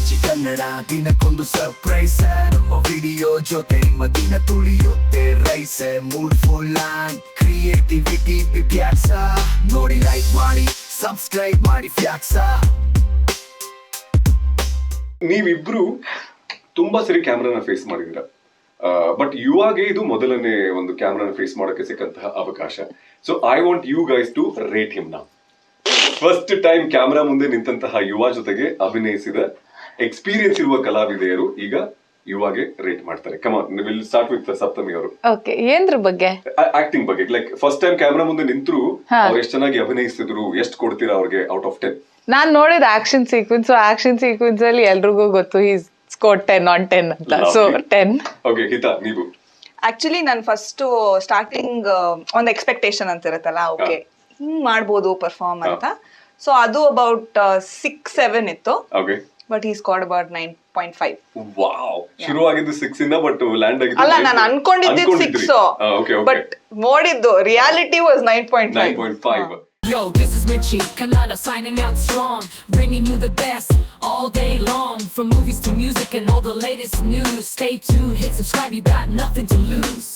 ಮಿರ್ಚಿ ಕನ್ನಡ ದಿನಕ್ಕೊಂದು ಸರ್ಪ್ರೈಸ್ ನಮ್ಮ ವಿಡಿಯೋ ಜೊತೆ ನಿಮ್ಮ ದಿನ ತುಳಿಯುತ್ತೆ rise mood full on creativity packs ನೋಡಿ ಲೈಕ್ ಮಾಡಿ ಸಬ್ಸ್ಕ್ರೈಬ್ ಮಾಡಿ ಫ್ಯಾಕ್ಸ. ನೀವಿಬ್ರು ತುಂಬಾ ಸರಿ ಕ್ಯಾಮ್ರಾನ ಫೇಸ್ ಮಾಡಿದಿರ, ಬಟ್ ಯುವಾಗೆ ಇದು ಮೊದಲನೇ ಒಂದು ಕ್ಯಾಮ್ರಾನ ಫೇಸ್ ಮಾಡೋಕೆ ಸಿಕ್ಕಂತಹ ಅವಕಾಶ. So I want you guys to rate him now. First time camera ಮುಂದೆ ನಿಂತಹ ಯುವ ಜೊತೆಗೆ ಅಭಿನಯಿಸಿದ ಎಕ್ಸ್ಪೀರಿಯನ್ಸ್ ಇರುವ ಕಲಾವಿದೆಯರು ಈಗ ಯುವಾಗೆ ರೇಟ್ ಮಾಡ್ತಾರೆ. ಕಮಾನ್, ವಿಲ್ ಸ್ಟಾರ್ಟ್ ವಿತ್ ಸಪ್ತಮಿ ಅವರು. ಓಕೆ, ಏನ್ರ ಬಗ್ಗೆ? ಆಕ್ಟಿಂಗ್ ಬಗ್ಗೆ. ಲೈಕ್ ಫಸ್ಟ್ ಟೈಮ್ ಕ್ಯಾಮ್ರಾ ಮುಂದೆ ನಿಂತರು ಅವ್ರು ಎಷ್ಟು ಚೆನ್ನಾಗಿ ಅಭಿನಯಿಸಿದ್ರು, ಎಷ್ಟು ಕೊಡ್ತೀರಾ ಅವ್ರಿಗೆ ಔಟ್ ಆಫ್ 10? ನಾನ್ ನೋಡಿದ ಆಕ್ಷನ್ ಸೀಕ್ವೆನ್ಸ್ ಅಲ್ಲಿ ಎಲ್ರಿಗೂ ಗೊತ್ತು ಈಸ್ ಸ್ಕೋರ್ 10 on 10 ಅಂತ. ಸೊ 10. ಓಕೆ, ಹಿತಾ ನೀವು? ಆಕ್ಚುಲಿ ನಾನು ಫಸ್ಟ್ ಸ್ಟಾರ್ಟಿಂಗ್ ಒಂದು ಎಕ್ಸ್ಪೆಕ್ಟೇಷನ್ ಅಂತ ಇರುತ್ತಲ್ಲ, ಓಕೆ ಹಿಂಗ್ ಮಾಡ್ಬೋದು ಪರ್ಫಾರ್ಮ್ ಅಂತ. ಸೊ ಅದು ಅಬೌಟ್ 6-7 ಇತ್ತು. ಓಕೆ, ಬಟ್ ಈ ಸ್ಕೋರ್ಡ್ ಅಬೌಟ್ 9.5. ವಾವ್, ಶುರು ಆಗಿದ್ದು 6 ಇಂದ ಬಟ್ ಲ್ಯಾಂಡ್ ಆಗಿದ್ದು ಅಲ್ಲ, ನಾನು ಅನ್ಕೊಂಡಿದ್ದು 6, ಬಟ್ ನೋಡಿದ್ದು reality was 9.5. Yo, this is Mitchie, Kannada signing out strong, bringing you the best all day long. From movies to music and all the latest news. Stay tuned, hit subscribe, you got nothing to lose.